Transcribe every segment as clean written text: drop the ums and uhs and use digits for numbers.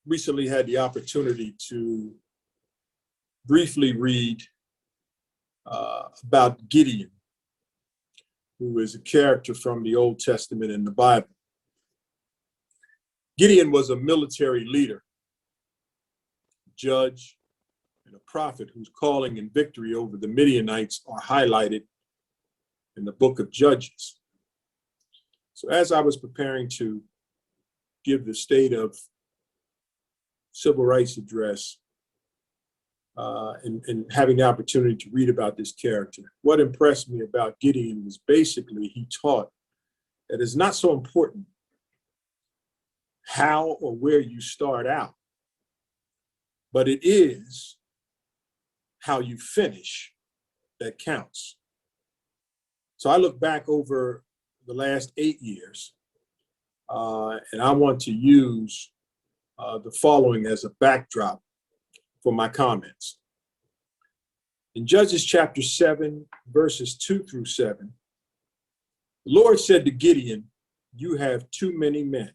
recently had the opportunity to briefly read about Gideon, who is a character from the Old Testament in the Bible. Gideon was a military leader, judge, and a prophet whose calling and victory over the Midianites are highlighted in the book of Judges. So as I was preparing to give the State of Civil Rights address and having the opportunity to read about this character, what impressed me about Gideon was basically he taught that it's not so important how or where you start out, but it is how you finish that counts. So I look back over the last 8 years, and I want to use the following as a backdrop for my comments. In Judges chapter 7, verses 2 through 7, the Lord said to Gideon, "You have too many men.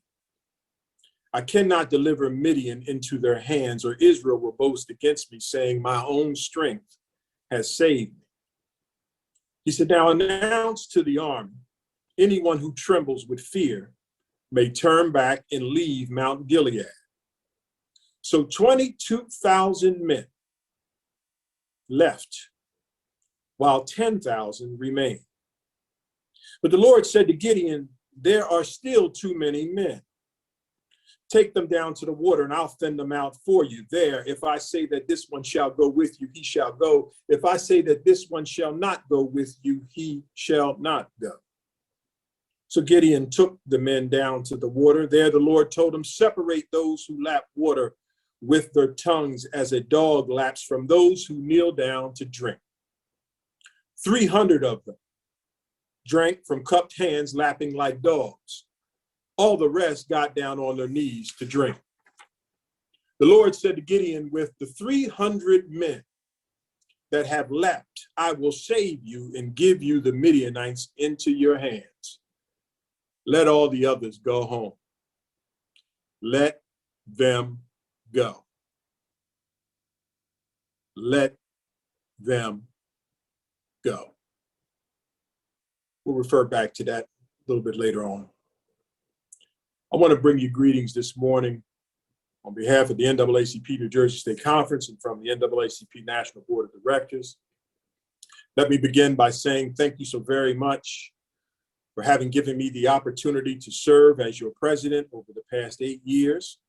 I cannot deliver Midian into their hands, or Israel will boast against me, saying, my own strength has saved me." He said, "Now announce to the army, anyone who trembles with fear may turn back and leave Mount Gilead." So 22,000 men left, while 10,000 remained. But the Lord said to Gideon, "There are still too many men. Take them down to the water, and I'll thin them out for you there. If I say that this one shall go with you, he shall go. If I say that this one shall not go with you, he shall not go." So Gideon took the men down to the water. There the Lord told him, "Separate those who lap water with their tongues as a dog laps from those who kneel down to drink." 300 of them drank from cupped hands, lapping like dogs. All the rest got down on their knees to drink. The Lord said to Gideon, "With the 300 men that have lapped, I will save you and give you the Midianites into your hands. Let all the others go home." Let them go. Let them go. We'll refer back to that a little bit later on. I want to bring you greetings this morning on behalf of the NAACP New Jersey State Conference and from the NAACP National Board of Directors. Let me begin by saying thank you so very much for having given me the opportunity to serve as your president over the past 8 years.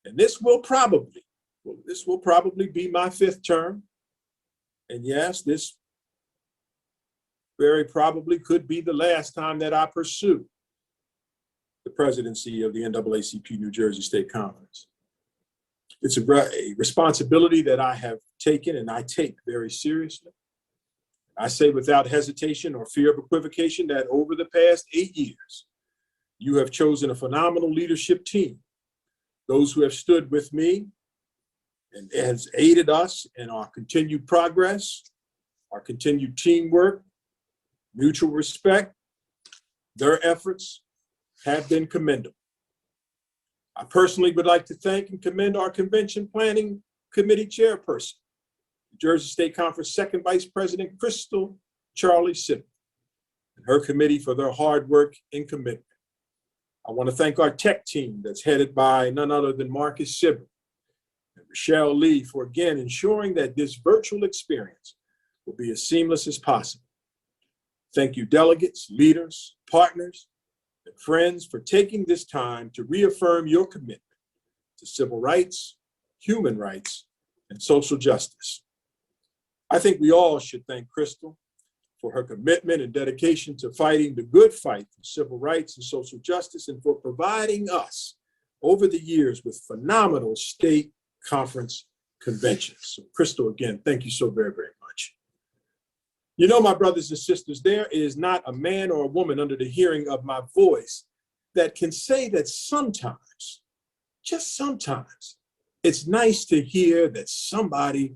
And this will probably be my 5th term. And yes, this very probably could be the last time that I pursue the presidency of the NAACP New Jersey State Conference. It's a responsibility that I have taken and I take very seriously. I say without hesitation or fear of equivocation that over the past 8 years, you have chosen a phenomenal leadership team, those who have stood with me and has aided us in our continued progress, our continued teamwork, mutual respect. Their efforts have been commendable. I personally would like to thank and commend our Convention Planning Committee Chairperson, Jersey State Conference 2nd Vice President Crystal Charlie Sibley, and her committee for their hard work and commitment. I want to thank our tech team that's headed by none other than Marcus Sibley and Rochelle Lee for again ensuring that this virtual experience will be as seamless as possible. Thank you, delegates, leaders, partners, and friends for taking this time to reaffirm your commitment to civil rights, human rights, and social justice. I think we all should thank Crystal for her commitment and dedication to fighting the good fight for civil rights and social justice, and for providing us over the years with phenomenal state conference conventions. So Crystal, again, thank you so very, very much. You know, my brothers and sisters, there is not a man or a woman under the hearing of my voice that can say that sometimes, just sometimes, it's nice to hear that somebody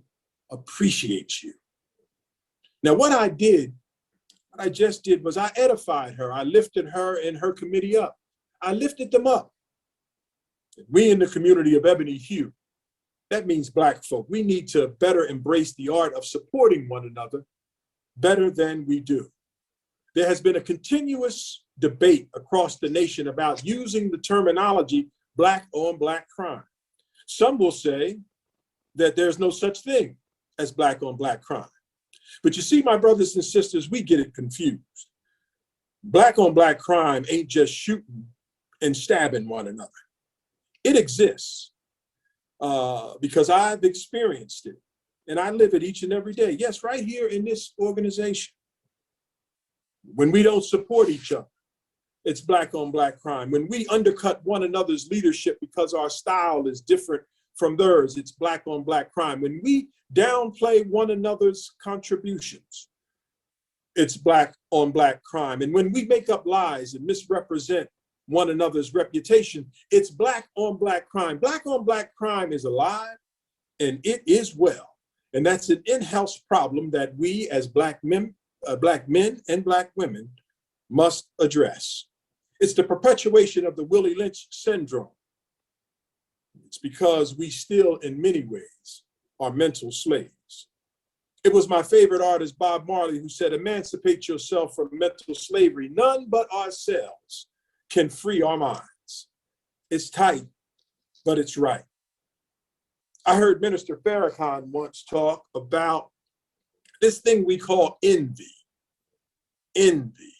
appreciates you. Now, what I just did was I edified her. I lifted her and her committee up. I lifted them up. We in the community of ebony hue, that means Black folk, we need to better embrace the art of supporting one another better than we do. There has been a continuous debate across the nation about using the terminology Black on Black crime. Some will say that there's no such thing as Black on Black crime. But you see, my brothers and sisters, we get it confused. Black on Black crime ain't just shooting and stabbing one another. It exists because I've experienced it and I live it each and every day. Yes, right here in this organization. When we don't support each other, it's Black on Black crime. When we undercut one another's leadership because our style is different from theirs, it's Black on Black crime. When we downplay one another's contributions, it's Black on Black crime. And when we make up lies and misrepresent one another's reputation, it's Black on Black crime. Black on Black crime is alive and it is well. And that's an in-house problem that we as Black men and Black women must address. It's the perpetuation of the Willie Lynch syndrome. It's because we still, in many ways, are mental slaves. It was my favorite artist, Bob Marley, who said, "Emancipate yourself from mental slavery. None but ourselves can free our minds." It's tight, but it's right. I heard Minister Farrakhan once talk about this thing we call envy. Envy.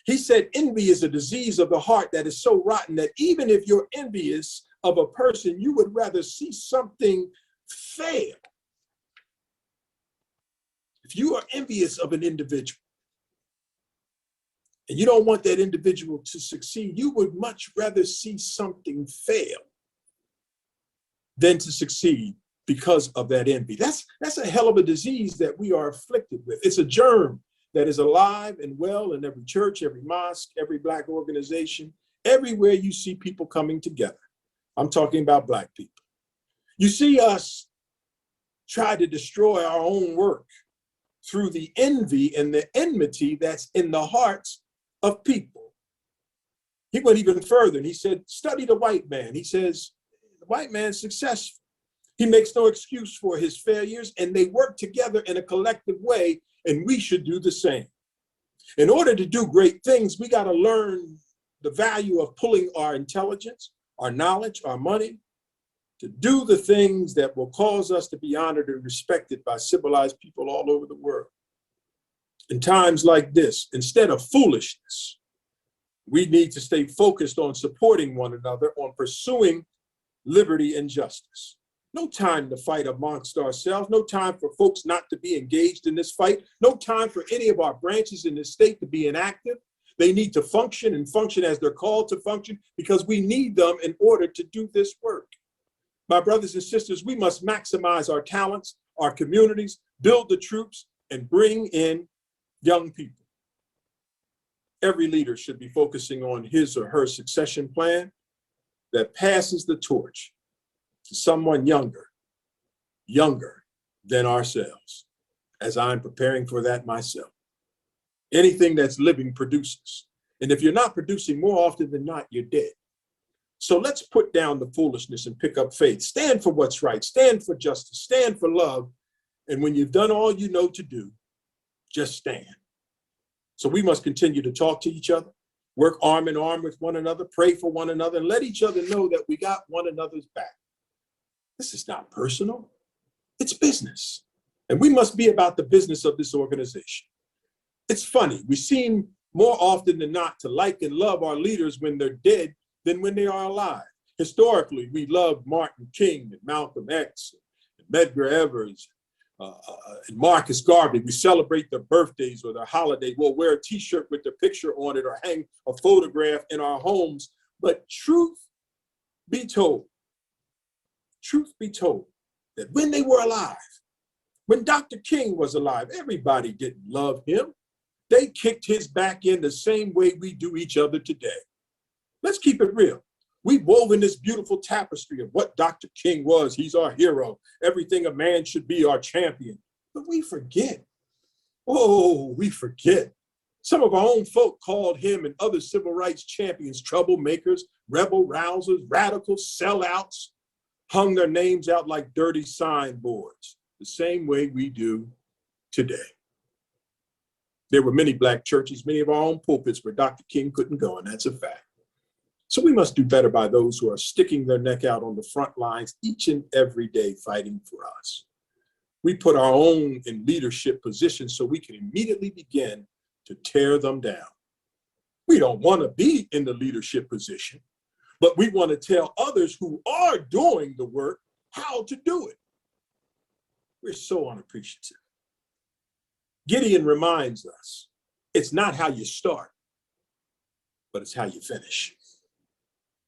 He said envy is a disease of the heart that is so rotten that even if you're envious of a person, you would rather see something fail. If you are envious of an individual and you don't want that individual to succeed, you would much rather see something fail than to succeed because of that envy. That's a hell of a disease that we are afflicted with. It's a germ that is alive and well in every church, every mosque, every Black organization, everywhere you see people coming together. I'm talking about Black people. You see us try to destroy our own work through the envy and the enmity that's in the hearts of people. He went even further and he said, study the white man. He says, the white man's successful. He makes no excuse for his failures and they work together in a collective way, and we should do the same. In order to do great things, we got to learn the value of pulling our intelligence, our knowledge, our money, to do the things that will cause us to be honored and respected by civilized people all over the world. In times like this, instead of foolishness, we need to stay focused on supporting one another, on pursuing liberty and justice. No time to fight amongst ourselves, no time for folks not to be engaged in this fight, no time for any of our branches in this state to be inactive. They need to function and function as they're called to function because we need them in order to do this work. My brothers and sisters, we must maximize our talents, our communities, build the troops, and bring in young people. Every leader should be focusing on his or her succession plan that passes the torch to someone younger than ourselves, as I'm preparing for that myself. Anything that's living produces. And if you're not producing, more often than not, you're dead. So let's put down the foolishness and pick up faith. Stand for what's right, stand for justice, stand for love. And when you've done all you know to do, just stand. So we must continue to talk to each other, work arm in arm with one another, pray for one another, and let each other know that we got one another's back. This is not personal, it's business. And we must be about the business of this organization. It's funny, we seem more often than not to like and love our leaders when they're dead than when they are alive. Historically, we loved Martin King and Malcolm X and Medgar Evers and Marcus Garvey. We celebrate their birthdays or their holiday. We'll wear a t-shirt with their picture on it or hang a photograph in our homes. But truth be told, that when they were alive, when Dr. King was alive, everybody didn't love him. They kicked his back in the same way we do each other today. Let's keep it real. We've woven this beautiful tapestry of what Dr. King was. He's our hero. Everything a man should be, our champion. But we forget. Oh, we forget Some of our own folk called him and other civil rights champions troublemakers, rebel rousers, radicals, sellouts, hung their names out like dirty signboards, the same way we do today. There were many Black churches, many of our own pulpits where Dr. King couldn't go, and that's a fact. So we must do better by those who are sticking their neck out on the front lines each and every day fighting for us. We put our own in leadership positions so we can immediately begin to tear them down. We don't want to be in the leadership position, but we want to tell others who are doing the work how to do it. We're so unappreciative. Gideon reminds us, it's not how you start, but it's how you finish.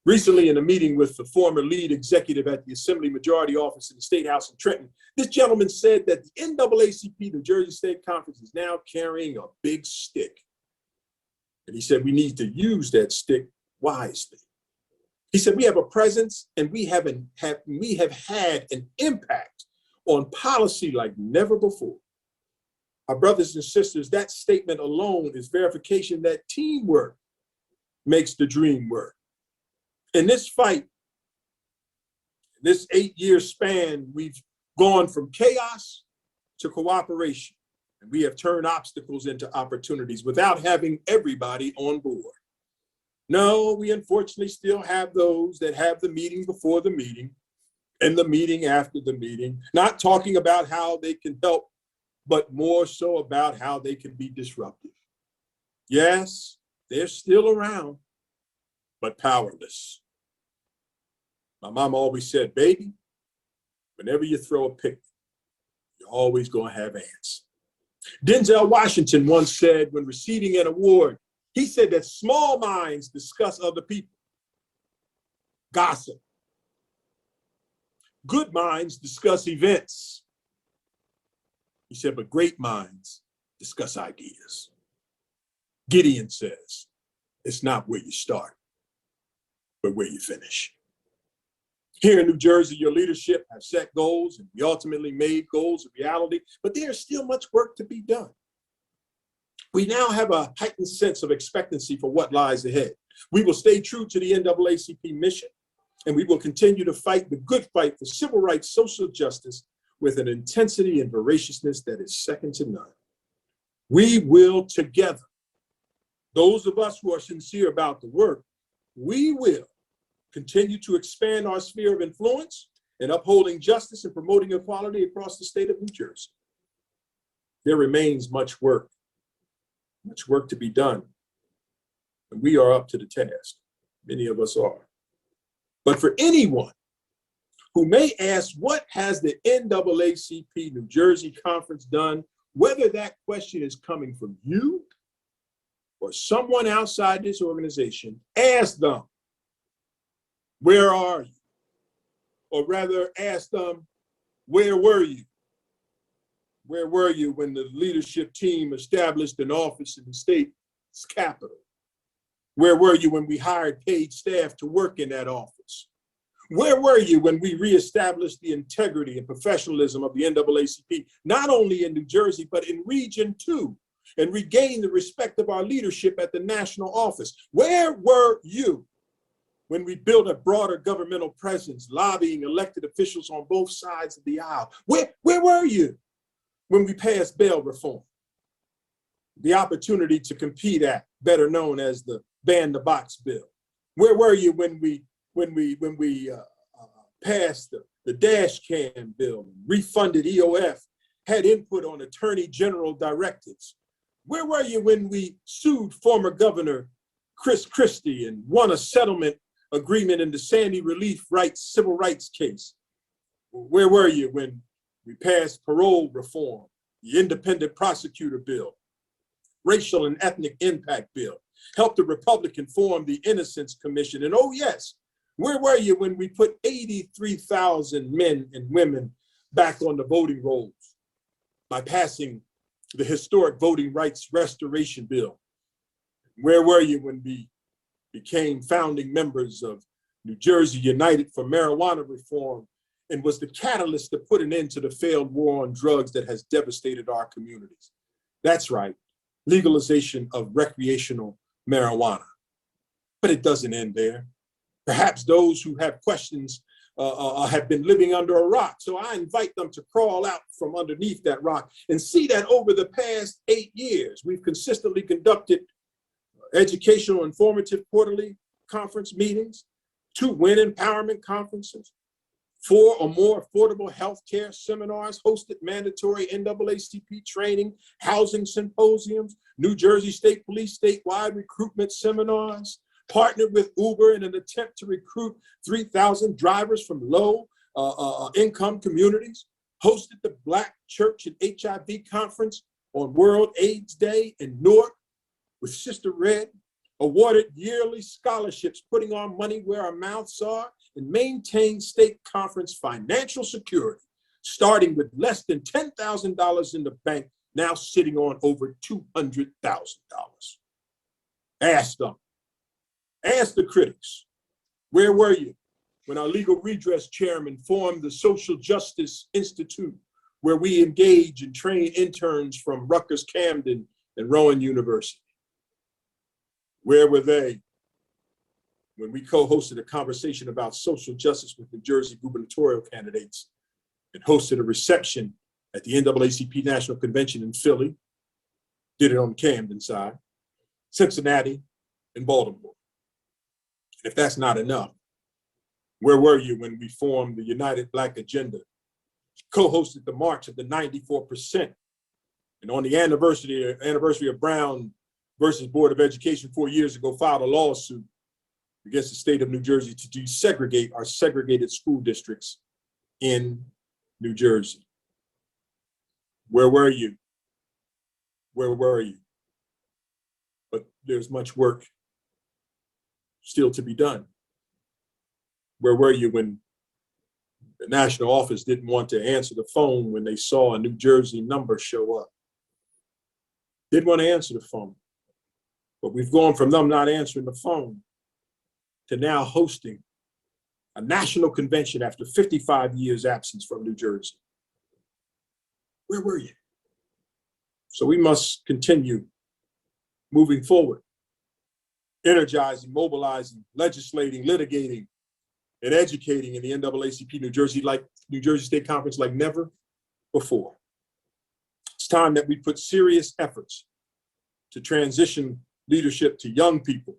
Recently, in a meeting with the former lead executive at the Assembly Majority Office in the State House in Trenton, this gentleman said that the NAACP, New Jersey State Conference, is now carrying a big stick. And he said we need to use that stick wisely. He said we have a presence and we have had an impact on policy like never before. Our brothers and sisters, that statement alone is verification that teamwork makes the dream work. In this fight, this 8-year span, we've gone from chaos to cooperation, and we have turned obstacles into opportunities without having everybody on board. No, we unfortunately still have those that have the meeting before the meeting and the meeting after the meeting, not talking about how they can help, but more so about how they can be disruptive. Yes, they're still around, but powerless. My mom always said, baby, whenever you throw a picnic, you're always going to have ants. Denzel Washington once said when receiving an award, he said that small minds discuss other people, gossip. Good minds discuss events. He said, but great minds discuss ideas. Gideon says, it's not where you start, but where you finish. Here in New Jersey, your leadership have set goals and we ultimately made goals a reality, but there's still much work to be done. We now have a heightened sense of expectancy for what lies ahead. We will stay true to the NAACP mission, and we will continue to fight the good fight for civil rights, social justice with an intensity and voraciousness that is second to none. We will together, those of us who are sincere about the work, we will continue to expand our sphere of influence in upholding justice and promoting equality across the state of New Jersey. There remains much work to be done, and we are up to the task. Many of us are. But for anyone who may ask, what has the NAACP New Jersey Conference done, whether that question is coming from you or someone outside this organization, ask them, where are you? Or rather, ask them, where were you? Where were you when the leadership team established an office in the state's capital? Where were you when we hired paid staff to work in that office? Where were you when we reestablished the integrity and professionalism of the NAACP, not only in New Jersey, but in Region 2, and regained the respect of our leadership at the national office? Where were you when we built a broader governmental presence, lobbying elected officials on both sides of the aisle? Where were you when we passed bail reform? The Opportunity to Compete Act, better known as the Ban the Box bill. Where were you when we passed the dash cam bill, refunded EOF, had input on Attorney General directives? Where were you when we sued former Governor Chris Christie and won a settlement agreement in the Sandy Relief civil rights case? Where were you when we passed parole reform, the independent prosecutor bill, racial and ethnic impact bill, helped the Republican form the Innocence Commission? And oh yes, where were you when we put 83,000 men and women back on the voting rolls by passing the historic Voting Rights Restoration Bill? Where were you when we became founding members of New Jersey United for Marijuana Reform and was the catalyst to put an end to the failed war on drugs that has devastated our communities? That's right. legalization of recreational marijuana. But it doesn't end there. Perhaps those who have questions have been living under a rock. So I invite them to crawl out from underneath that rock and see that over the past 8 years, we've consistently conducted educational, informative quarterly conference meetings, 2 women empowerment conferences, 4 or more affordable healthcare seminars, hosted mandatory NAACP training, housing symposiums, New Jersey State Police statewide recruitment seminars, partnered with Uber in an attempt to recruit 3,000 drivers from low income communities, hosted the Black Church and HIV conference on World AIDS Day in Newark with Sister Red, awarded yearly scholarships, putting our money where our mouths are, and maintained state conference financial security, starting with less than $10,000 in the bank, now sitting on over $200,000. Ask them. Ask the critics, where were you when our legal redress chairman formed the Social Justice Institute, where we engage and train interns from Rutgers, Camden, and Rowan University? Where were they when we co-hosted a conversation about social justice with New Jersey gubernatorial candidates and hosted a reception at the NAACP National Convention in Philly, did it on the Camden side, Cincinnati, and Baltimore? And if that's not enough, where were you when we formed the United Black Agenda, co-hosted the March of the 94%, and on the anniversary of Brown versus Board of Education 4 years ago, filed a lawsuit against the state of New Jersey to desegregate our segregated school districts in New Jersey? Where were you? Where were you? But there's much work still to be done. Where were you when the national office didn't want to answer the phone when they saw a New Jersey number show up? Didn't want to answer the phone. But we've gone from them not answering the phone to now hosting a national convention after 55 years absence from New Jersey. Where were you? So we must continue moving forward, energizing, mobilizing, legislating, litigating, and educating in the NAACP New Jersey State Conference like never before. It's time that we put serious efforts to transition leadership to young people.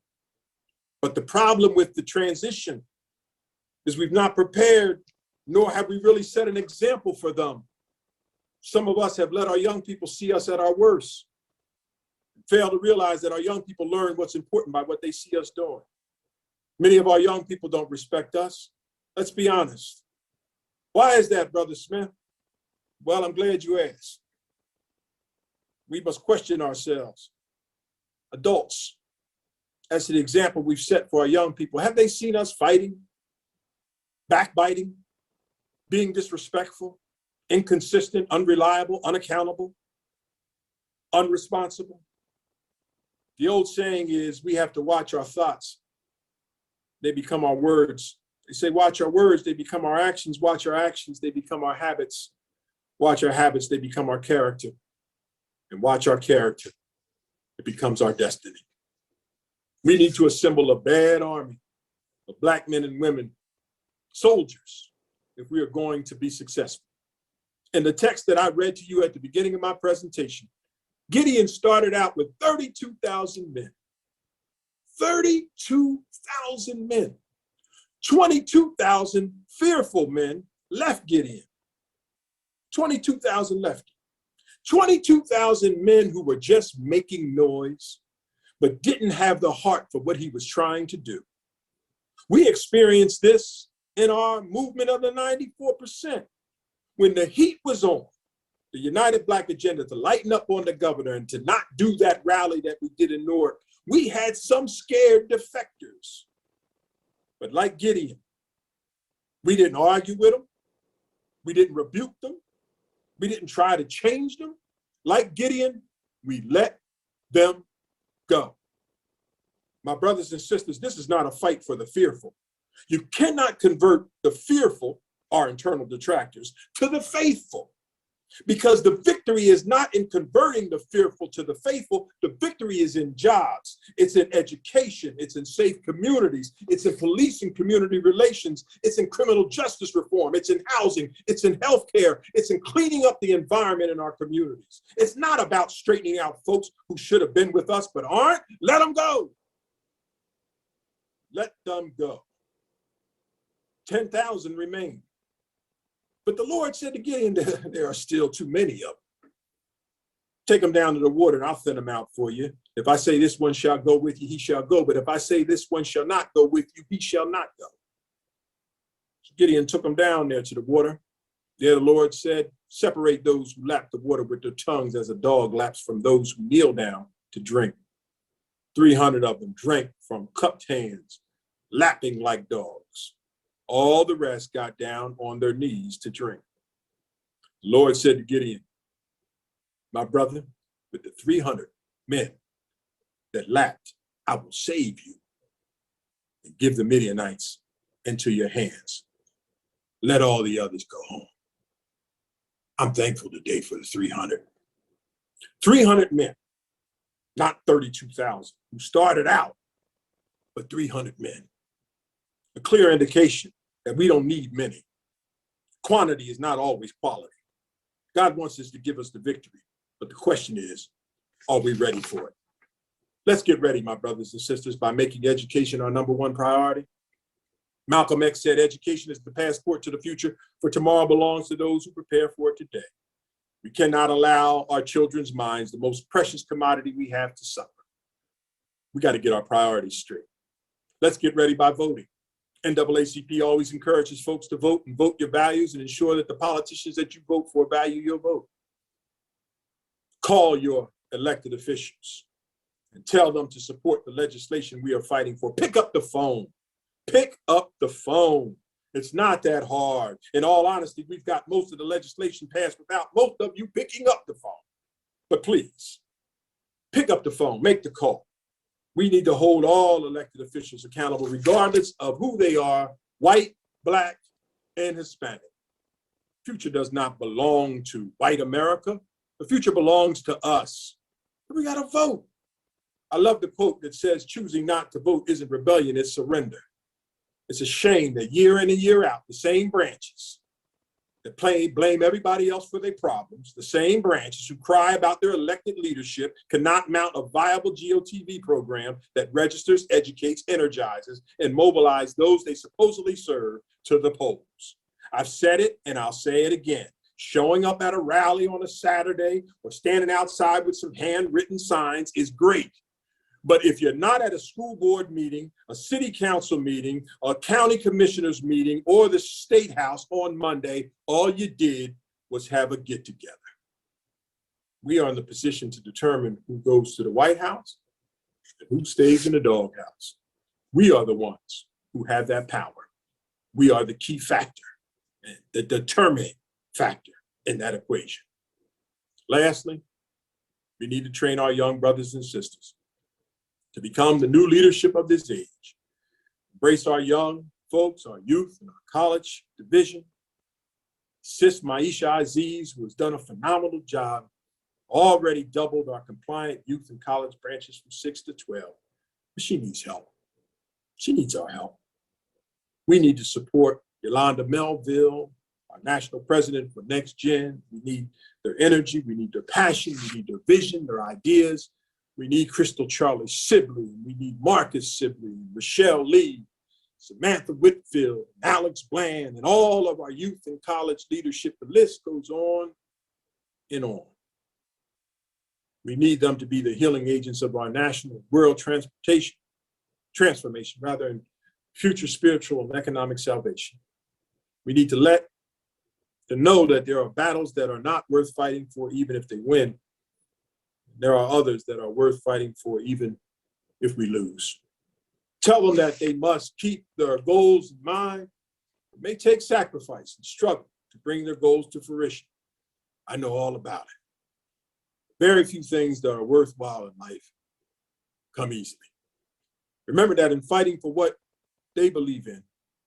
But the problem with the transition is we've not prepared, nor have we really set an example for them. Some of us have let our young people see us at our worst, fail to realize that our young people learn what's important by what they see us doing. Many of our young people don't respect us. Let's be honest. Why is that, Brother Smith? Well, I'm glad you asked. We must question ourselves. Adults, as to the example we've set for our young people, have they seen us fighting, backbiting, being disrespectful, inconsistent, unreliable, unaccountable, unresponsible? The old saying is, we have to watch our thoughts. They become our words. They say, watch our words, they become our actions. Watch our actions, they become our habits. Watch our habits, they become our character. And watch our character, it becomes our destiny. We need to assemble a bad army of Black men and women, soldiers, if we are going to be successful. In the text that I read to you at the beginning of my presentation, Gideon started out with 32,000 men. 32,000 men. 22,000 fearful men left Gideon. 22,000 left. 22,000 men who were just making noise, but didn't have the heart for what he was trying to do. We experienced this in our movement of the 94%. When the heat was on, the United Black Agenda to lighten up on the governor and to not do that rally that we did in Newark, we had some scared defectors. But like Gideon, we didn't argue with them. We didn't rebuke them. We didn't try to change them. Like Gideon, we let them go. My brothers and sisters, this is not a fight for the fearful. You cannot convert the fearful, our internal detractors, to the faithful. Because the victory is not in converting the fearful to the faithful. The victory is in jobs. It's in education. It's in safe communities. It's in policing community relations. It's in criminal justice reform. It's in housing. It's in healthcare. It's in cleaning up the environment in our communities. It's not about straightening out folks who should have been with us but aren't. Let them go. Let them go. 10,000 remain. But the Lord said to Gideon, there are still too many of them. Take them down to the water and I'll thin them out for you. If I say this one shall go with you, he shall go. But if I say this one shall not go with you, he shall not go. So Gideon took them down there to the water. There the Lord said, separate those who lap the water with their tongues as a dog laps from those who kneel down to drink. 300 of them drank from cupped hands, lapping like dogs. All the rest got down on their knees to drink. The Lord said to Gideon, my brother, with the 300 men that lapped, I will save you and give the Midianites into your hands. Let all the others go home. I'm thankful today for the 300. 300 men, not 32,000 who started out, but 300 men. A clear indication that we don't need many. Quantity is not always quality. God wants us to give us the victory, but the question is, are we ready for it? Let's get ready, my brothers and sisters, by making education our #1 priority. Malcolm X said, education is the passport to the future, for tomorrow belongs to those who prepare for it today. We cannot allow our children's minds, the most precious commodity we have, to suffer. We got to get our priorities straight. Let's get ready by voting. NAACP always encourages folks to vote and vote your values and ensure that the politicians that you vote for value your vote. Call your elected officials and tell them to support the legislation we are fighting for. Pick up the phone. Pick up the phone. It's not that hard. In all honesty, we've got most of the legislation passed without most of you picking up the phone. But please, pick up the phone, make the call. We need to hold all elected officials accountable, regardless of who they are, white, black, and Hispanic. The future does not belong to white America. The future belongs to us. We got to vote. I love the quote that says, choosing not to vote isn't rebellion, it's surrender. It's a shame that year in and year out, the same branches that blame everybody else for their problems, the same branches who cry about their elected leadership cannot mount a viable GOTV program that registers, educates, energizes, and mobilizes those they supposedly serve to the polls. I've said it and I'll say it again. Showing up at a rally on a Saturday or standing outside with some handwritten signs is great. But if you're not at a school board meeting, a city council meeting, a county commissioners meeting, or the state house on Monday, all you did was have a get together. We are in the position to determine who goes to the White House and who stays in the doghouse. We are the ones who have that power. We are the key factor, the determining factor in that equation. Lastly, we need to train our young brothers and sisters to become the new leadership of this age. Embrace our young folks, our youth, and our college division. Sis Maisha Aziz, who has done a phenomenal job, already doubled our compliant youth and college branches from 6 to 12. But she needs help. She needs our help. We need to support Yolanda Melville, our national president for Next Gen. We need their energy, we need their passion, we need their vision, their ideas. We need Crystal Charlie Sibley, we need Marcus Sibley, Michelle Lee, Samantha Whitfield, Alex Bland, and all of our youth and college leadership. The list goes on and on. We need them to be the healing agents of our national world transformation, and future spiritual and economic salvation. We need to let them know that there are battles that are not worth fighting for, even if they win. There are others that are worth fighting for, even if we lose. Tell them that they must keep their goals in mind. It may take sacrifice and struggle to bring their goals to fruition. I know all about it. Very few things that are worthwhile in life come easily. Remember that in fighting for what they believe in,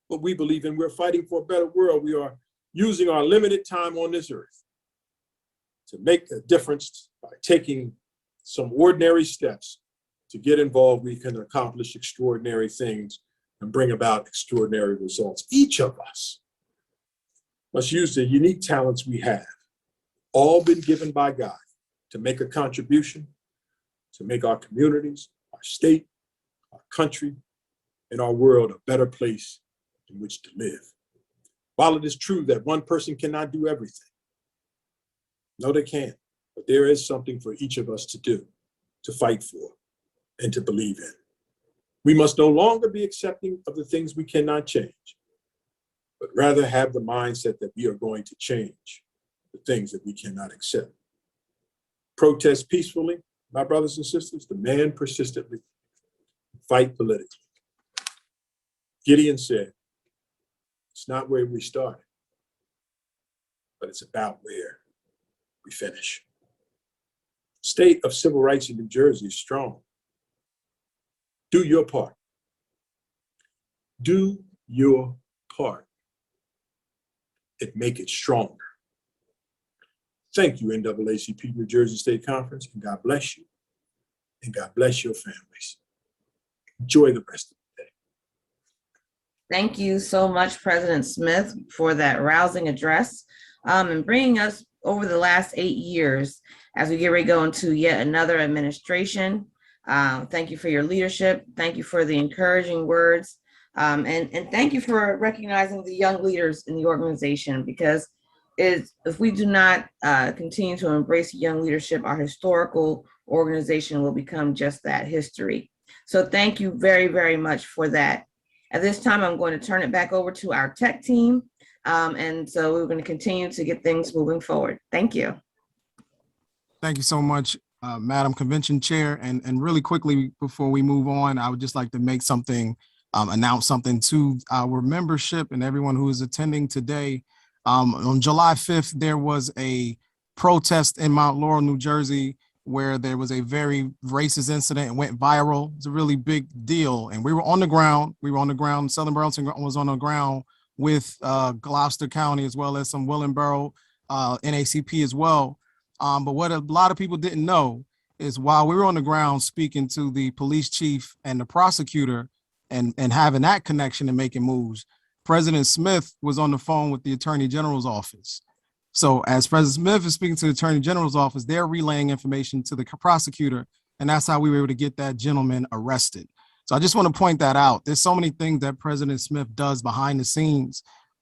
what we believe in, we're fighting for a better world. We are using our limited time on this earth to make a difference by taking some ordinary steps to get involved, we can accomplish extraordinary things and bring about extraordinary results. Each of us must use the unique talents we have, all been given by God, to make a contribution, to make our communities, our state, our country, and our world a better place in which to live. While it is true that one person cannot do everything, no, they can't, but there is something for each of us to do, to fight for, and to believe in. We must no longer be accepting of the things we cannot change, but rather have the mindset that we are going to change the things that we cannot accept. Protest peacefully, my brothers and sisters, demand persistently, fight politically. Gideon said, it's not where we started, but it's about where we finish. State of civil rights in New Jersey is strong. Do your part. Do your part and make it stronger. Thank you, NAACP New Jersey State Conference, and God bless you, and God bless your families. Enjoy the rest of the day. Thank you so much, President Smith, for that rousing address and bringing us over the last 8 years as we get ready to go into yet another administration. Thank you for your leadership. Thank you for the encouraging words. And thank you for recognizing the young leaders in the organization, because if we do not continue to embrace young leadership, our historical organization will become just that, history. So thank you very, very much for that. At this time, I'm going to turn it back over to our tech team. And so we're going to continue to get things moving forward. Thank you. Thank you so much, Madam Convention Chair. And really quickly, before we move on, I would just like to make something, announce something to our membership and everyone who is attending today. On July 5th, there was a protest in Mount Laurel, New Jersey, where there was a very racist incident and went viral. It's a really big deal. And we were on the ground. Southern Burlington was on the ground with Gloucester County, as well as some Willingboro, NAACP as well. But what a lot of people didn't know is while we were on the ground speaking to the police chief and the prosecutor and having that connection and making moves, President Smith was on the phone with the Attorney General's office. So as President Smith is speaking to the Attorney General's office, they're relaying information to the prosecutor, and that's how we were able to get that gentleman arrested. So I just want to point that out. There's so many things that President Smith does behind the scenes,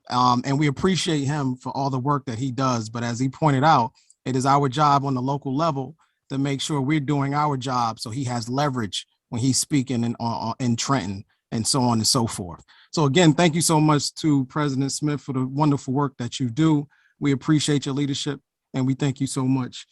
and we appreciate him for all the work that he does. But as he pointed out, it is our job on the local level to make sure we're doing our job so he has leverage when he's speaking in Trenton and so on and so forth. So again, thank you so much to President Smith for the wonderful work that you do. We appreciate your leadership, and we thank you so much.